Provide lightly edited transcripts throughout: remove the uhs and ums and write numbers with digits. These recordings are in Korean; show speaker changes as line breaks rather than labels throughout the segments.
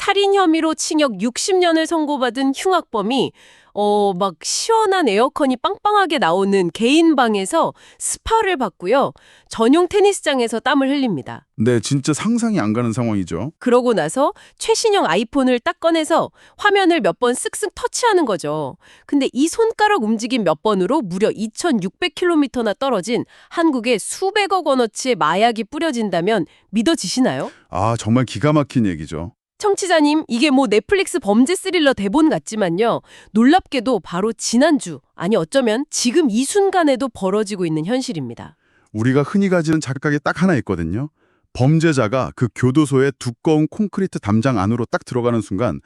살인 혐의로 징역 60년을 선고받은 흉악범이 막 시원한 에어컨이 빵빵하게 나오는 개인 방에서 스파를 받고요. 전용 테니스장에서 땀을 흘립니다.
네, 진짜 상상이 안 가는 상황이죠.
그러고 나서 최신형 아이폰을 딱 꺼내서 화면을 몇 번 쓱쓱 터치하는 거죠. 근데 이 손가락 움직임 몇 번으로 무려 2,600km나 떨어진 한국에 수백억 원어치의 마약이 뿌려진다면 믿어지시나요?
아, 정말 기가 막힌 얘기죠.
청취자님, 이게 뭐 넷플릭스 범죄 스릴러 대본 같지만요. 놀랍게도 바로 지난주, 아니 어쩌면 지금 이 순간에도 벌어지고 있는 현실입니다.
우리가 흔히 가지는 착각이 딱 하나 있거든요. 범죄자가 그 교도소의 두꺼운 콘크리트 담장 안으로 딱 들어가는 순간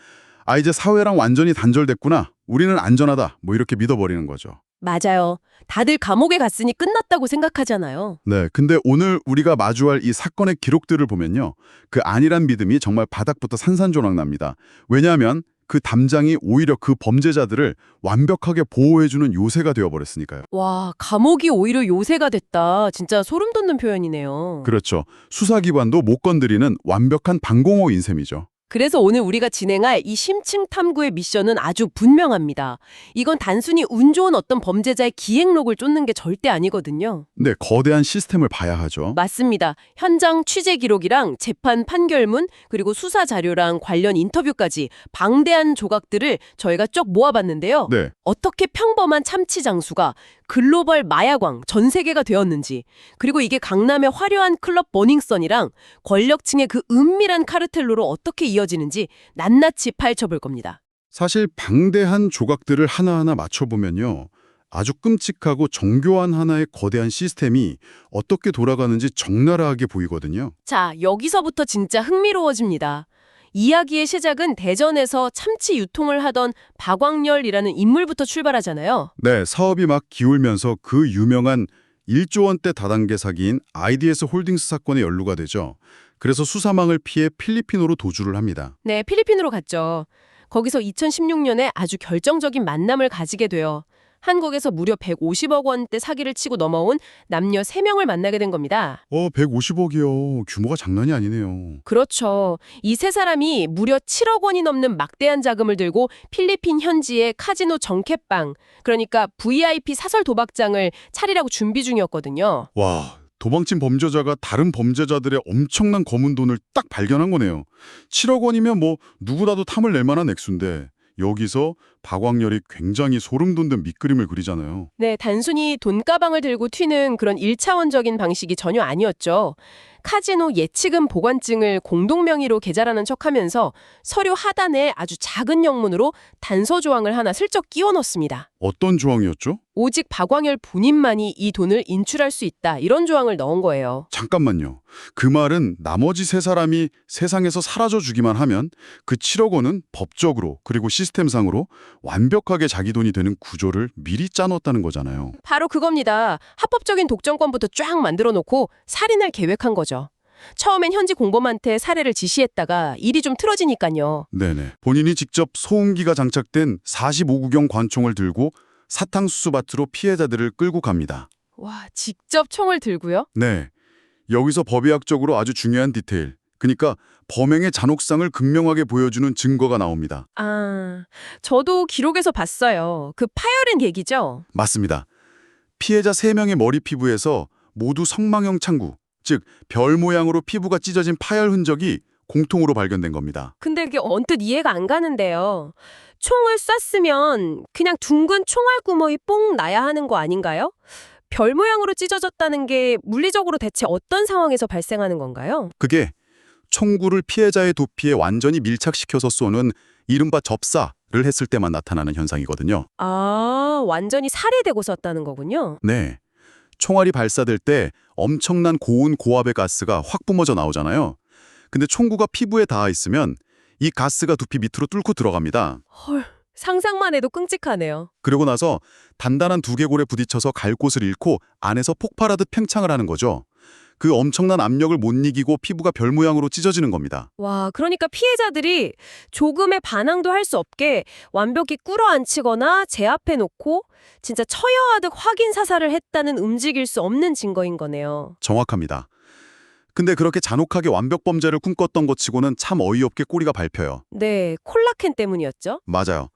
아, 이제 사회랑 완전히 단절됐구나. 우리는 안전하다. 뭐 이렇게 믿어버리는 거죠.
맞아요. 다들 감옥에 갔으니 끝났다고 생각하잖아요.
네, 근데 오늘 우리가 마주할 이 사건의 기록들을 보면요. 그 아니란 믿음이 정말 바닥부터 산산조각 납니다. 왜냐하면 그 담장이 오히려 그 범죄자들을 완벽하게 보호해주는 요새가 되어버렸으니까요.
와, 감옥이 오히려 요새가 됐다. 진짜 소름 돋는 표현이네요.
그렇죠. 수사기관도 못 건드리는 완벽한 방공호인 셈이죠.
그래서 오늘 우리가 진행할 이 심층 탐구의 미션은 아주 분명합니다. 이건 단순히 운 좋은 어떤 범죄자의 기행록을 쫓는 게 절대 아니거든요.
네, 거대한 시스템을 봐야 하죠.
맞습니다. 현장 취재 기록이랑 재판 판결문, 그리고 수사 자료랑 관련 인터뷰까지 방대한 조각들을 저희가 쭉 모아봤는데요.
네,
어떻게 평범한 참치 장수가 글로벌 마약왕 전 세계가 되었는지, 그리고 이게 강남의 화려한 클럽 버닝썬이랑 권력층의 그 은밀한 카르텔로로 어떻게 이어지는지 낱낱이 파헤쳐볼 겁니다.
사실 방대한 조각들을 하나하나 맞춰보면요. 아주 끔찍하고 정교한 하나의 거대한 시스템이 어떻게 돌아가는지 적나라하게 보이거든요.
자, 여기서부터 진짜 흥미로워집니다. 이야기의 시작은 대전에서 참치 유통을 하던 박광렬이라는 인물부터 출발하잖아요.
네, 사업이 막 기울면서 그 유명한 1조 원대 다단계 사기인 IDS 홀딩스 사건에 연루가 되죠. 그래서 수사망을 피해 필리핀으로 도주를 합니다.
네, 필리핀으로 갔죠. 거기서 2016년에 아주 결정적인 만남을 가지게 돼요. 한국에서 무려 150억 원대 사기를 치고 넘어온 남녀 3명을 만나게 된 겁니다.
150억이요. 규모가 장난이 아니네요.
그렇죠. 이 세 사람이 무려 7억 원이 넘는 막대한 자금을 들고 필리핀 현지의 카지노 정켓방, 그러니까 VIP 사설 도박장을 차리라고 준비 중이었거든요.
와, 도망친 범죄자가 다른 범죄자들의 엄청난 검은 돈을 딱 발견한 거네요. 7억 원이면 뭐 누구라도 탐을 낼 만한 액수인데 여기서 박광렬이 굉장히 소름 돋는 밑그림을 그리잖아요.
네, 단순히 돈가방을 들고 튀는 그런 1차원적인 방식이 전혀 아니었죠. 카지노 예치금 보관증을 공동 명의로 계좌라는 척하면서 서류 하단에 아주 작은 영문으로 단서 조항을 하나 슬쩍 끼워 넣습니다.
어떤 조항이었죠?
오직 박광열 본인만이 이 돈을 인출할 수 있다, 이런 조항을 넣은 거예요.
잠깐만요. 그 말은 나머지 세 사람이 세상에서 사라져 주기만 하면 그 7억 원은 법적으로 그리고 시스템상으로 완벽하게 자기 돈이 되는 구조를 미리 짜놓았다는 거잖아요.
바로 그겁니다. 합법적인 독점권부터 쫙 만들어 놓고 살인을 계획한 거죠. 처음엔 현지 공범한테 살해를 지시했다가 일이 좀 틀어지니까요.
네네. 본인이 직접 소음기가 장착된 45구경 관총을 들고 사탕수수밭으로 피해자들을 끌고 갑니다.
와, 직접 총을 들고요?
네. 여기서 법의학적으로 아주 중요한 디테일. 그러니까 범행의 잔혹성을 극명하게 보여주는 증거가 나옵니다.
아, 저도 기록에서 봤어요. 그 파열은 계기죠?
맞습니다. 피해자 3명의 머리 피부에서 모두 성망형 창구, 즉 별 모양으로 피부가 찢어진 파열 흔적이 공통으로 발견된 겁니다.
근데 이게 언뜻 이해가 안 가는데요. 총을 쐈으면 그냥 둥근 총알 구멍이 뽕 나야 하는 거 아닌가요? 별 모양으로 찢어졌다는 게 물리적으로 대체 어떤 상황에서 발생하는 건가요?
그게 총구를 피해자의 두피에 완전히 밀착시켜서 쏘는 이른바 접사를 했을 때만 나타나는 현상이거든요.
아, 완전히 살해되고 쐈다는 거군요.
네. 총알이 발사될 때 엄청난 고온 고압의 가스가 확 뿜어져 나오잖아요. 근데 총구가 피부에 닿아 있으면 이 가스가 두피 밑으로 뚫고 들어갑니다.
헐, 상상만 해도 끔찍하네요.
그러고 나서 단단한 두개골에 부딪혀서 갈 곳을 잃고 안에서 폭발하듯 팽창을 하는 거죠. 그 엄청난 압력을 못 이기고 피부가 별 모양으로 찢어지는 겁니다.
와, 그러니까 피해자들이 조금의 반항도 할 수 없게 완벽히 꿇어앉히거나 제압해 놓고 진짜 처여하듯 확인 사살을 했다는 움직일 수 없는 증거인 거네요.
정확합니다. 근데 그렇게 잔혹하게 완벽 범죄를 꿈꿨던 것 치고는 참 어이없게 꼬리가 밟혀요.
네, 콜라캔 때문이었죠.
맞아요.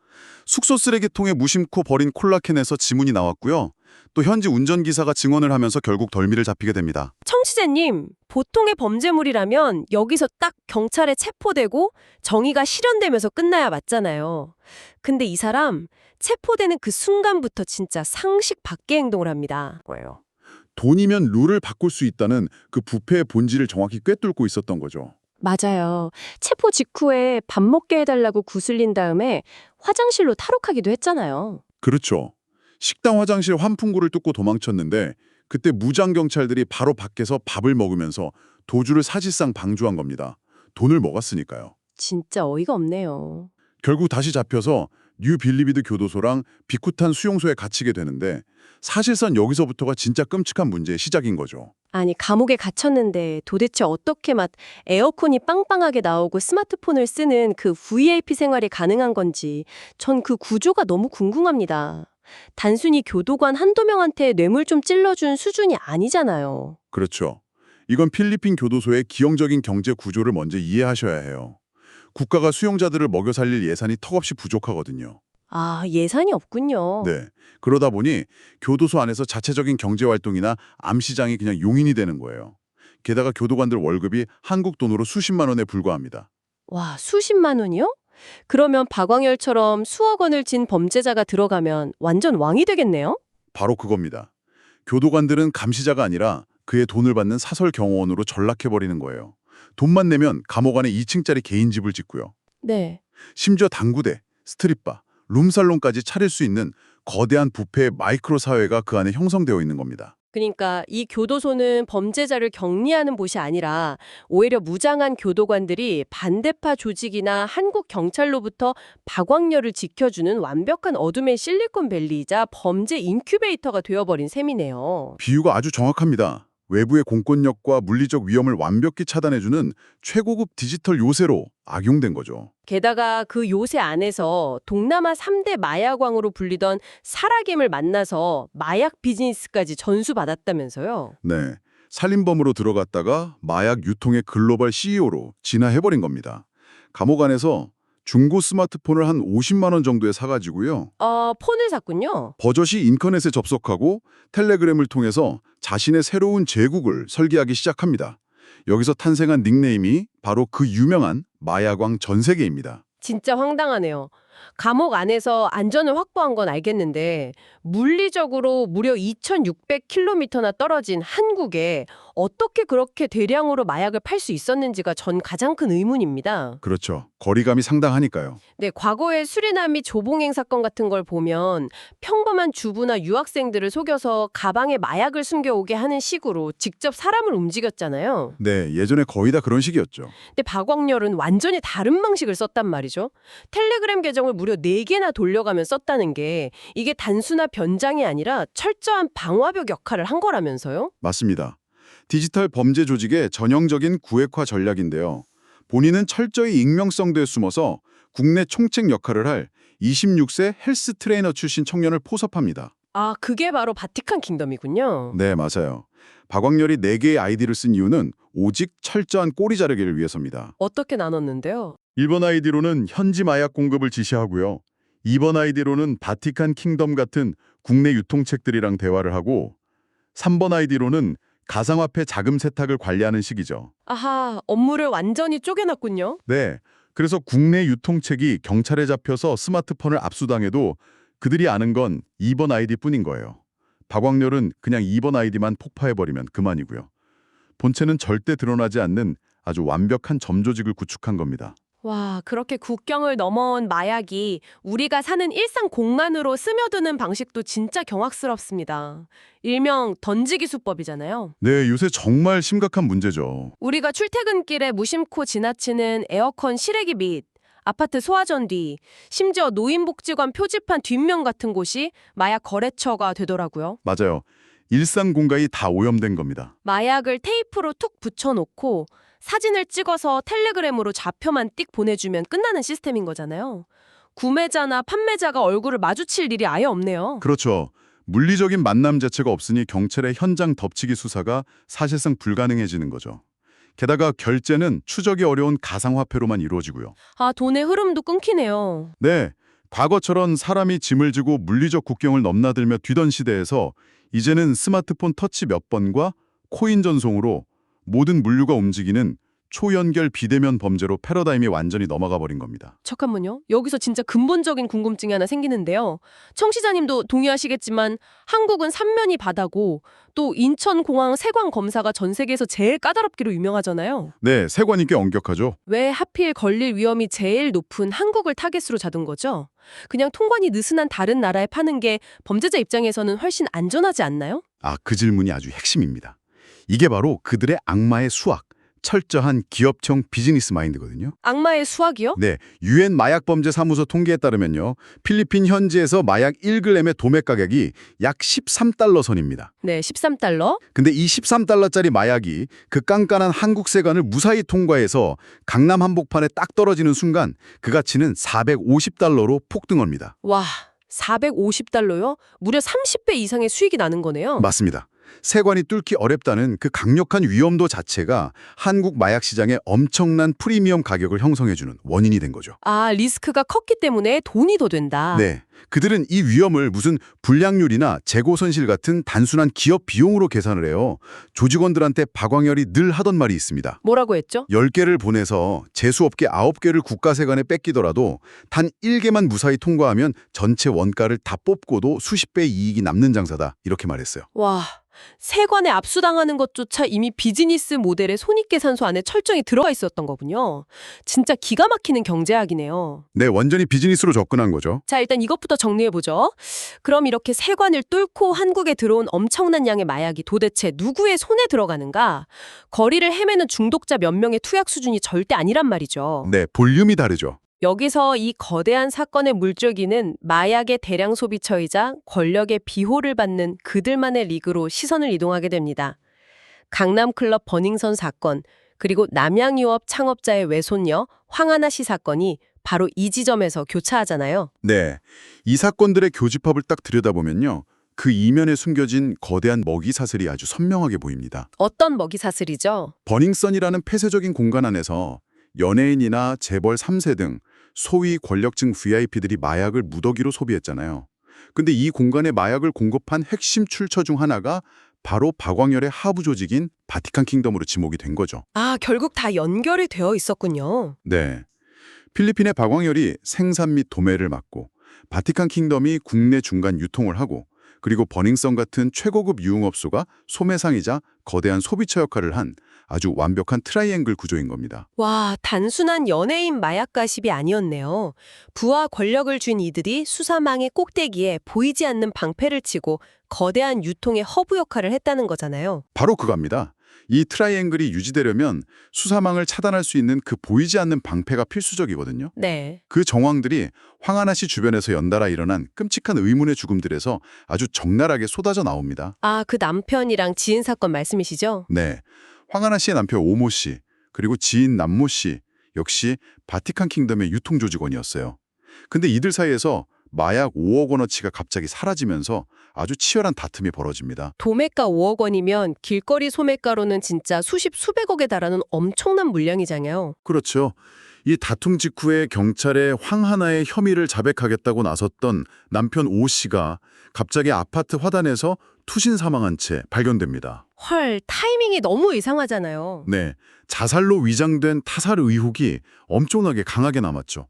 숙소 쓰레기통에 무심코 버린 콜라캔에서 지문이 나왔고요. 또 현지 운전기사가 증언을 하면서 결국 덜미를 잡히게 됩니다.
청취자님, 보통의 범죄물이라면 여기서 딱 경찰에 체포되고 정의가 실현되면서 끝나야 맞잖아요. 근데 이 사람 체포되는 그 순간부터 진짜 상식 밖의 행동을 합니다.
거예요. 돈이면 룰을 바꿀 수 있다는 그 부패의 본질을 정확히 꿰뚫고 있었던 거죠.
맞아요. 체포 직후에 밥 먹게 해달라고 구슬린 다음에 화장실로 탈옥하기도 했잖아요.
그렇죠. 식당 화장실 환풍구를 뚫고 도망쳤는데 그때 무장 경찰들이 바로 밖에서 밥을 먹으면서 도주를 사실상 방조한 겁니다. 돈을 먹었으니까요.
진짜 어이가 없네요.
결국 다시 잡혀서 뉴 빌리비드 교도소랑 비쿠탄 수용소에 갇히게 되는데 사실상 여기서부터가 진짜 끔찍한 문제의 시작인 거죠.
아니, 감옥에 갇혔는데 도대체 어떻게 에어컨이 빵빵하게 나오고 스마트폰을 쓰는 그 VIP 생활이 가능한 건지 전 그 구조가 너무 궁금합니다. 단순히 교도관 한두 명한테 뇌물 좀 찔러준 수준이 아니잖아요.
그렇죠. 이건 필리핀 교도소의 기형적인 경제 구조를 먼저 이해하셔야 해요. 국가가 수용자들을 먹여 살릴 예산이 턱없이 부족하거든요.
아, 예산이 없군요.
네. 그러다 보니 교도소 안에서 자체적인 경제활동이나 암시장이 그냥 용인이 되는 거예요. 게다가 교도관들 월급이 한국 돈으로 수십만 원에 불과합니다.
와, 수십만 원이요? 그러면 박광열처럼 수억 원을 진 범죄자가 들어가면 완전 왕이 되겠네요?
바로 그겁니다. 교도관들은 감시자가 아니라 그의 돈을 받는 사설 경호원으로 전락해버리는 거예요. 돈만 내면 감옥 안에 2층짜리 개인 집을 짓고요.
네.
심지어 당구대, 스트릿바, 룸살롱까지 차릴 수 있는 거대한 부패의 마이크로 사회가 그 안에 형성되어 있는 겁니다.
그러니까 이 교도소는 범죄자를 격리하는 곳이 아니라 오히려 무장한 교도관들이 반대파 조직이나 한국 경찰로부터 박광렬을 지켜주는 완벽한 어둠의 실리콘밸리이자 범죄 인큐베이터가 되어버린 셈이네요.
비유가 아주 정확합니다. 외부의 공권력과 물리적 위험을 완벽히 차단해주는 최고급 디지털 요새로 악용된 거죠.
게다가 그 요새 안에서 동남아 3대 마약왕으로 불리던 사라김을 만나서 마약 비즈니스까지 전수받았다면서요.
네, 살인범으로 들어갔다가 마약 유통의 글로벌 CEO로 진화해버린 겁니다. 감옥 안에서 중고 스마트폰을 한 50만 원 정도에 사가지고요.
폰을 샀군요.
버젓이 인터넷에 접속하고 텔레그램을 통해서 자신의 새로운 제국을 설계하기 시작합니다. 여기서 탄생한 닉네임이 바로 그 유명한 마약왕 전세계입니다.
진짜 황당하네요. 감옥 안에서 안전을 확보한 건 알겠는데 물리적으로 무려 2,600km나 떨어진 한국에 어떻게 그렇게 대량으로 마약을 팔 수 있었는지가 전 가장 큰 의문입니다.
그렇죠. 거리감이 상당하니까요.
네, 과거의 수리남이 조봉행 사건 같은 걸 보면 평범한 주부나 유학생들을 속여서 가방에 마약을 숨겨오게 하는 식으로 직접 사람을 움직였잖아요.
네, 예전에 거의 다 그런 식이었죠.
근데 박광렬은 완전히 다른 방식을 썼단 말이죠. 텔레그램 계정을 무려 4개나 돌려가며 썼다는 게 이게 단순한 변장이 아니라 철저한 방화벽 역할을 한 거라면서요?
맞습니다. 디지털 범죄 조직의 전형적인 구획화 전략인데요. 본인은 철저히 익명성대에 숨어서 국내 총책 역할을 할 26세 헬스 트레이너 출신 청년을 포섭합니다.
아, 그게 바로 바티칸 킹덤이군요.
네, 맞아요. 박광렬이 4개의 아이디를 쓴 이유는 오직 철저한 꼬리 자르기를 위해서입니다.
어떻게 나눴는데요?
1번 아이디로는 현지 마약 공급을 지시하고요. 2번 아이디로는 바티칸 킹덤 같은 국내 유통책들이랑 대화를 하고 3번 아이디로는 가상화폐 자금 세탁을 관리하는 식이죠.
아하, 업무를 완전히 쪼개놨군요.
네, 그래서 국내 유통책이 경찰에 잡혀서 스마트폰을 압수당해도 그들이 아는 건 2번 아이디뿐인 거예요. 박광렬은 그냥 2번 아이디만 폭파해버리면 그만이고요. 본체는 절대 드러나지 않는 아주 완벽한 점조직을 구축한 겁니다.
와, 그렇게 국경을 넘어온 마약이 우리가 사는 일상 공간으로 스며드는 방식도 진짜 경악스럽습니다. 일명 던지기 수법이잖아요.
네, 요새 정말 심각한 문제죠.
우리가 출퇴근길에 무심코 지나치는 에어컨 실외기 밑, 아파트 소화전 뒤, 심지어 노인복지관 표지판 뒷면 같은 곳이 마약 거래처가 되더라고요.
맞아요. 일상 공간이 다 오염된 겁니다.
마약을 테이프로 툭 붙여놓고 사진을 찍어서 텔레그램으로 좌표만 띡 보내주면 끝나는 시스템인 거잖아요. 구매자나 판매자가 얼굴을 마주칠 일이 아예 없네요.
그렇죠. 물리적인 만남 자체가 없으니 경찰의 현장 덮치기 수사가 사실상 불가능해지는 거죠. 게다가 결제는 추적이 어려운 가상화폐로만 이루어지고요.
아, 돈의 흐름도 끊기네요.
네, 과거처럼 사람이 짐을 지고 물리적 국경을 넘나들며 뛰던 시대에서 이제는 스마트폰 터치 몇 번과 코인 전송으로 모든 물류가 움직이는 초연결 비대면 범죄로 패러다임이 완전히 넘어가 버린 겁니다.
잠깐만요. 여기서 진짜 근본적인 궁금증이 하나 생기는데요. 청취자님도 동의하시겠지만 한국은 삼면이 바다고 또 인천공항 세관 검사가 전 세계에서 제일 까다롭기로 유명하잖아요.
네, 세관이 꽤 엄격하죠.
왜 하필 걸릴 위험이 제일 높은 한국을 타겟으로 잡은 거죠? 그냥 통관이 느슨한 다른 나라에 파는 게 범죄자 입장에서는 훨씬 안전하지 않나요?
아, 그 질문이 아주 핵심입니다. 이게 바로 그들의 악마의 수학, 철저한 기업청 비즈니스 마인드거든요.
악마의 수학이요?
네, 유엔 마약범죄사무소 통계에 따르면요. 필리핀 현지에서 마약 1g의 도매 가격이 약 13달러 선입니다.
네, 13달러.
근데 이 13달러짜리 마약이 그 깐깐한 한국 세관을 무사히 통과해서 강남 한복판에 딱 떨어지는 순간 그 가치는 450달러로 폭등합니다.
와, 450달러요? 무려 30배 이상의 수익이 나는 거네요.
맞습니다. 세관이 뚫기 어렵다는 그 강력한 위험도 자체가 한국 마약 시장에 엄청난 프리미엄 가격을 형성해주는 원인이 된 거죠.
아, 리스크가 컸기 때문에 돈이 더 된다.
네, 그들은 이 위험을 무슨 불량률이나 재고 손실 같은 단순한 기업 비용으로 계산을 해요. 조직원들한테 박광열이 늘 하던 말이 있습니다.
뭐라고 했죠?
10개를 보내서 재수업계 9개를 국가세관에 뺏기더라도 단 1개만 무사히 통과하면 전체 원가를 다 뽑고도 수십 배의 이익이 남는 장사다. 이렇게 말했어요.
와, 세관에 압수당하는 것조차 이미 비즈니스 모델의 손익계산서 안에 철저히 들어가 있었던 거군요. 진짜 기가 막히는 경제학이네요.
네, 완전히 비즈니스로 접근한 거죠.
자, 일단 이것부터 정리해보죠. 그럼 이렇게 세관을 뚫고 한국에 들어온 엄청난 양의 마약이 도대체 누구의 손에 들어가는가? 거리를 헤매는 중독자 몇 명의 투약 수준이 절대 아니란 말이죠.
네, 볼륨이 다르죠.
여기서 이 거대한 사건의 물줄기는 마약의 대량 소비처이자 권력의 비호를 받는 그들만의 리그로 시선을 이동하게 됩니다. 강남클럽 버닝썬 사건, 그리고 남양유업 창업자의 외손녀 황하나 씨 사건이 바로 이 지점에서 교차하잖아요.
네, 이 사건들의 교집합을 딱 들여다보면요. 그 이면에 숨겨진 거대한 먹이 사슬이 아주 선명하게 보입니다.
어떤 먹이 사슬이죠?
버닝썬이라는 폐쇄적인 공간 안에서 연예인이나 재벌 3세 등 소위 권력층 VIP들이 마약을 무더기로 소비했잖아요. 근데 이 공간에 마약을 공급한 핵심 출처 중 하나가 바로 박광열의 하부 조직인 바티칸 킹덤으로 지목이 된 거죠.
아, 결국 다 연결이 되어 있었군요.
네. 필리핀의 박광열이 생산 및 도매를 맡고 바티칸 킹덤이 국내 중간 유통을 하고 그리고 버닝썬 같은 최고급 유흥업소가 소매상이자 거대한 소비처 역할을 한 아주 완벽한 트라이앵글 구조인 겁니다.
와, 단순한 연예인 마약 가십이 아니었네요. 부와 권력을 쥔 이들이 수사망의 꼭대기에 보이지 않는 방패를 치고 거대한 유통의 허브 역할을 했다는 거잖아요.
바로 그겁니다. 이 트라이앵글이 유지되려면 수사망을 차단할 수 있는 그 보이지 않는 방패가 필수적이거든요.
네.
그 정황들이 황하나 씨 주변에서 연달아 일어난 끔찍한 의문의 죽음들에서 아주 적나라하게 쏟아져 나옵니다.
아, 그 남편이랑 지인 사건 말씀이시죠?
네. 황하나 씨의 남편 오모 씨, 그리고 지인 남모 씨 역시 바티칸 킹덤의 유통 조직원이었어요. 근데 이들 사이에서 마약 5억 원어치가 갑자기 사라지면서 아주 치열한 다툼이 벌어집니다.
도매가 5억 원이면 길거리 소매가로는 진짜 수십 수백억에 달하는 엄청난 물량이잖아요.
그렇죠. 이 다툼 직후에 경찰에 황하나의 혐의를 자백하겠다고 나섰던 남편 오 씨가 갑자기 아파트 화단에서 투신 사망한 채 발견됩니다.
헐, 타이밍이 너무 이상하잖아요.
네, 자살로 위장된 타살 의혹이 엄청나게 강하게 남았죠.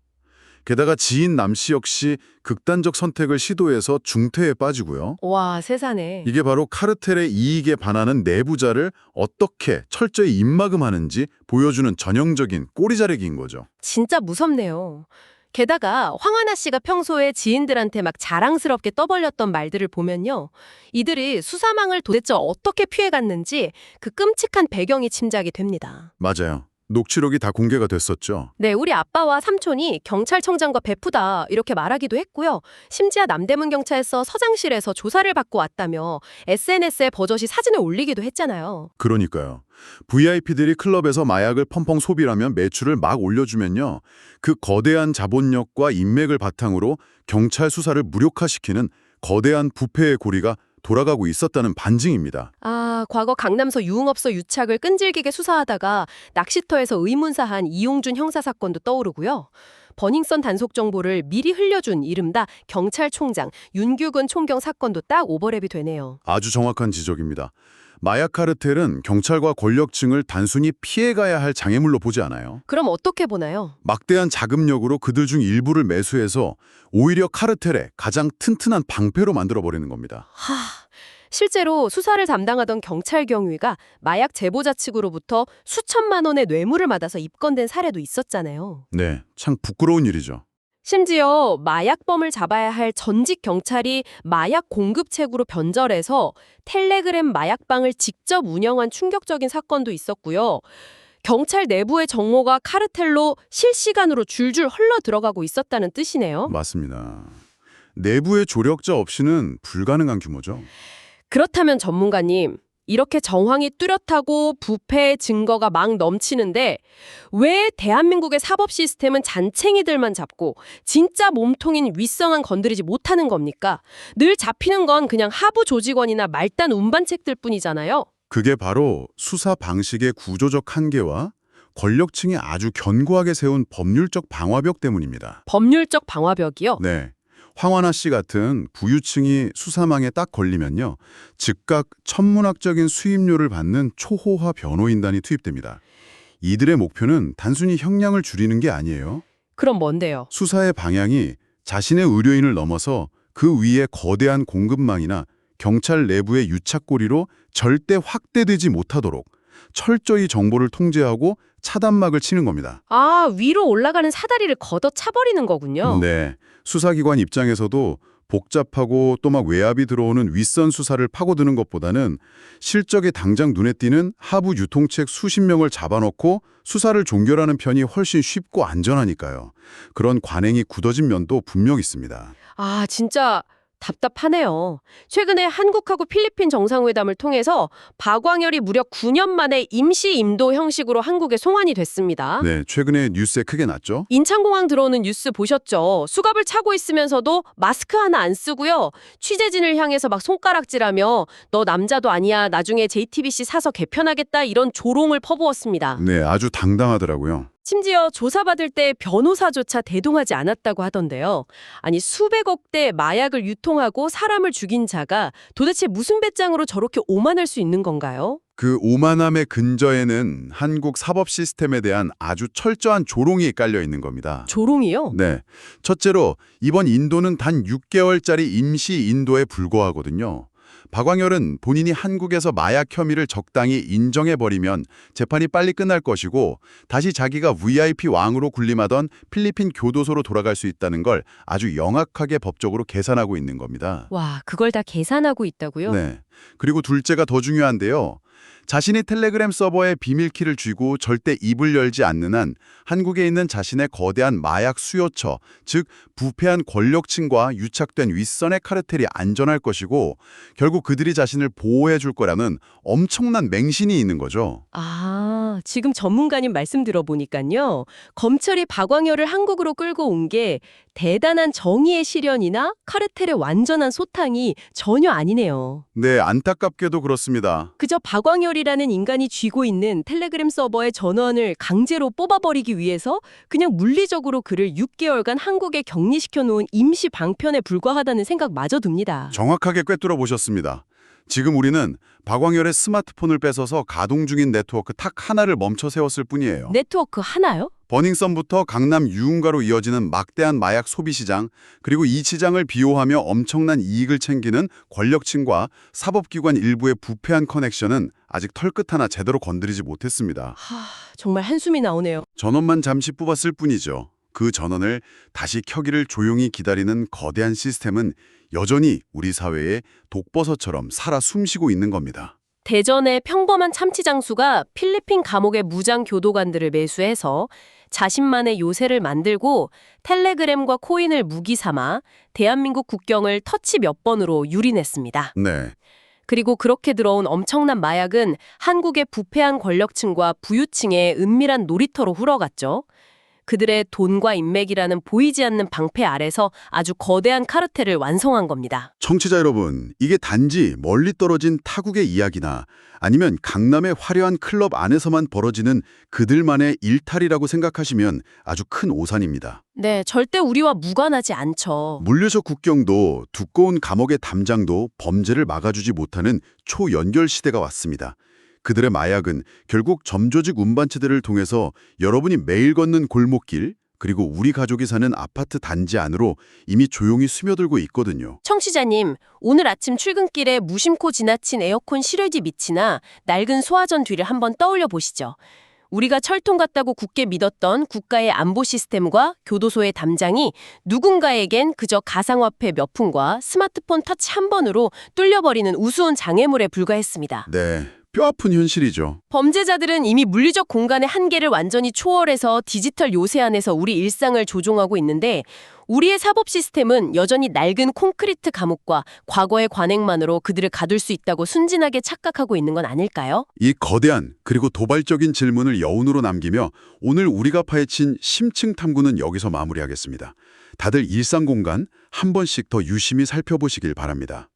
게다가 지인 남 씨 역시 극단적 선택을 시도해서 중태에 빠지고요.
와, 세상에.
이게 바로 카르텔의 이익에 반하는 내부자를 어떻게 철저히 입막음하는지 보여주는 전형적인 꼬리자르기인 거죠.
진짜 무섭네요. 게다가 황하나 씨가 평소에 지인들한테 막 자랑스럽게 떠벌렸던 말들을 보면요. 이들이 수사망을 도대체 어떻게 피해갔는지 그 끔찍한 배경이 짐작이 됩니다.
맞아요. 녹취록이 다 공개가 됐었죠.
네, 우리 아빠와 삼촌이 경찰청장과 베프다 이렇게 말하기도 했고요. 심지어 남대문 경찰서 서장실에서 조사를 받고 왔다며 SNS에 버젓이 사진을 올리기도 했잖아요.
그러니까요. VIP들이 클럽에서 마약을 펑펑 소비하면 매출을 막 올려주면요. 그 거대한 자본력과 인맥을 바탕으로 경찰 수사를 무력화시키는 거대한 부패의 고리가 돌아가고 있었다는 반증입니다.
아, 과거 강남서 유흥업소 유착을 끈질기게 수사하다가 낚시터에서 의문사한 이용준 형사 사건도 떠오르고요. 버닝썬 단속 정보를 미리 흘려준 이른바 경찰총장 윤규근 총경 사건도 딱 오버랩이 되네요.
아주 정확한 지적입니다. 마약 카르텔은 경찰과 권력층을 단순히 피해가야 할 장애물로 보지 않아요.
그럼 어떻게 보나요?
막대한 자금력으로 그들 중 일부를 매수해서 오히려 카르텔의 가장 튼튼한 방패로 만들어버리는 겁니다.
실제로 수사를 담당하던 경찰 경위가 마약 제보자 측으로부터 수천만 원의 뇌물을 받아서 입건된 사례도 있었잖아요.
네, 참 부끄러운 일이죠.
심지어 마약범을 잡아야 할 전직 경찰이 마약 공급책으로 변절해서 텔레그램 마약방을 직접 운영한 충격적인 사건도 있었고요. 경찰 내부의 정보가 카르텔로 실시간으로 줄줄 흘러 들어가고 있었다는 뜻이네요.
맞습니다. 내부의 조력자 없이는 불가능한 규모죠.
그렇다면 전문가님, 이렇게 정황이 뚜렷하고 부패의 증거가 막 넘치는데 왜 대한민국의 사법 시스템은 잔챙이들만 잡고 진짜 몸통인 윗선은 건드리지 못하는 겁니까? 늘 잡히는 건 그냥 하부 조직원이나 말단 운반책들 뿐이잖아요.
그게 바로 수사 방식의 구조적 한계와 권력층이 아주 견고하게 세운 법률적 방화벽 때문입니다.
법률적 방화벽이요?
네. 황환아 씨 같은 부유층이 수사망에 딱 걸리면요. 즉각 천문학적인 수임료를 받는 초호화 변호인단이 투입됩니다. 이들의 목표는 단순히 형량을 줄이는 게 아니에요.
그럼 뭔데요?
수사의 방향이 자신의 의료인을 넘어서 그 위에 거대한 공급망이나 경찰 내부의 유착고리로 절대 확대되지 못하도록 철저히 정보를 통제하고 차단막을 치는 겁니다.
아, 위로 올라가는 사다리를 걷어차버리는 거군요.
네. 수사기관 입장에서도 복잡하고 또 막 외압이 들어오는 윗선 수사를 파고드는 것보다는 실적에 당장 눈에 띄는 하부 유통책 수십 명을 잡아놓고 수사를 종결하는 편이 훨씬 쉽고 안전하니까요. 그런 관행이 굳어진 면도 분명 있습니다.
아, 진짜 답답하네요. 최근에 한국하고 필리핀 정상회담을 통해서 박광열이 무려 9년 만에 임시 임도 형식으로 한국에 송환이 됐습니다.
네, 최근에 뉴스에 크게 났죠?
인천공항 들어오는 뉴스 보셨죠? 수갑을 차고 있으면서도 마스크 하나 안 쓰고요. 취재진을 향해서 막 손가락질하며 너 남자도 아니야. 나중에 JTBC 사서 개편하겠다. 이런 조롱을 퍼부었습니다.
네, 아주 당당하더라고요.
심지어 조사받을 때 변호사조차 대동하지 않았다고 하던데요. 아니 수백억대 마약을 유통하고 사람을 죽인 자가 도대체 무슨 배짱으로 저렇게 오만할 수 있는 건가요?
그 오만함의 근저에는 한국 사법 시스템에 대한 아주 철저한 조롱이 깔려 있는 겁니다.
조롱이요?
네. 첫째로 이번 인도는 단 6개월짜리 임시 인도에 불과하거든요. 박광열은 본인이 한국에서 마약 혐의를 적당히 인정해버리면 재판이 빨리 끝날 것이고 다시 자기가 VIP 왕으로 군림하던 필리핀 교도소로 돌아갈 수 있다는 걸 아주 영악하게 법적으로 계산하고 있는 겁니다.
와, 그걸 다 계산하고 있다고요?
네. 그리고 둘째가 더 중요한데요. 자신이 텔레그램 서버에 비밀키를 쥐고 절대 입을 열지 않는 한 한국에 있는 자신의 거대한 마약 수요처, 즉 부패한 권력층과 유착된 윗선의 카르텔이 안전할 것이고 결국 그들이 자신을 보호해 줄 거라는 엄청난 맹신이 있는 거죠.
아, 지금 전문가님 말씀 들어보니까요. 검찰이 박광열을 한국으로 끌고 온 게 대단한 정의의 실현이나 카르텔의 완전한 소탕이 전혀 아니네요.
네, 안타깝게도 그렇습니다.
그저 박광열이라는 인간이 쥐고 있는 텔레그램 서버의 전원을 강제로 뽑아버리기 위해서 그냥 물리적으로 그를 6개월간 한국에 격리시켜 놓은 임시 방편에 불과하다는 생각마저 듭니다.
정확하게 꿰뚫어 보셨습니다. 지금 우리는 박광열의 스마트폰을 뺏어서 가동 중인 네트워크 탁 하나를 멈춰 세웠을 뿐이에요.
네트워크 하나요?
버닝썬부터 강남 유흥가로 이어지는 막대한 마약 소비 시장, 그리고 이 시장을 비호하며 엄청난 이익을 챙기는 권력층과 사법기관 일부의 부패한 커넥션은 아직 털끝 하나 제대로 건드리지 못했습니다.
정말 한숨이 나오네요.
전원만 잠시 뽑았을 뿐이죠. 그 전원을 다시 켜기를 조용히 기다리는 거대한 시스템은 여전히 우리 사회에 독버섯처럼 살아 숨쉬고 있는 겁니다.
대전의 평범한 참치 장수가 필리핀 감옥의 무장 교도관들을 매수해서 자신만의 요새를 만들고 텔레그램과 코인을 무기 삼아 대한민국 국경을 터치 몇 번으로 유린했습니다.
네.
그리고 그렇게 들어온 엄청난 마약은 한국의 부패한 권력층과 부유층의 은밀한 놀이터로 흘러갔죠. 그들의 돈과 인맥이라는 보이지 않는 방패 아래서 아주 거대한 카르텔을 완성한 겁니다.
청취자 여러분, 이게 단지 멀리 떨어진 타국의 이야기나 아니면 강남의 화려한 클럽 안에서만 벌어지는 그들만의 일탈이라고 생각하시면 아주 큰 오산입니다.
네, 절대 우리와 무관하지 않죠.
물류소 국경도 두꺼운 감옥의 담장도 범죄를 막아주지 못하는 초연결 시대가 왔습니다. 그들의 마약은 결국 점조직 운반체들을 통해서 여러분이 매일 걷는 골목길, 그리고 우리 가족이 사는 아파트 단지 안으로 이미 조용히 스며들고 있거든요.
청취자님, 오늘 아침 출근길에 무심코 지나친 에어컨 실외지 밑이나 낡은 소화전 뒤를 한번 떠올려 보시죠. 우리가 철통 같다고 굳게 믿었던 국가의 안보 시스템과 교도소의 담장이 누군가에겐 그저 가상화폐 몇 푼과 스마트폰 터치 한 번으로 뚫려버리는 우스운 장애물에 불과했습니다.
네, 뼈아픈 현실이죠.
범죄자들은 이미 물리적 공간의 한계를 완전히 초월해서 디지털 요새 안에서 우리 일상을 조종하고 있는데 우리의 사법 시스템은 여전히 낡은 콘크리트 감옥과 과거의 관행만으로 그들을 가둘 수 있다고 순진하게 착각하고 있는 건 아닐까요?
이 거대한 그리고 도발적인 질문을 여운으로 남기며 오늘 우리가 파헤친 심층 탐구는 여기서 마무리하겠습니다. 다들 일상 공간 한 번씩 더 유심히 살펴보시길 바랍니다.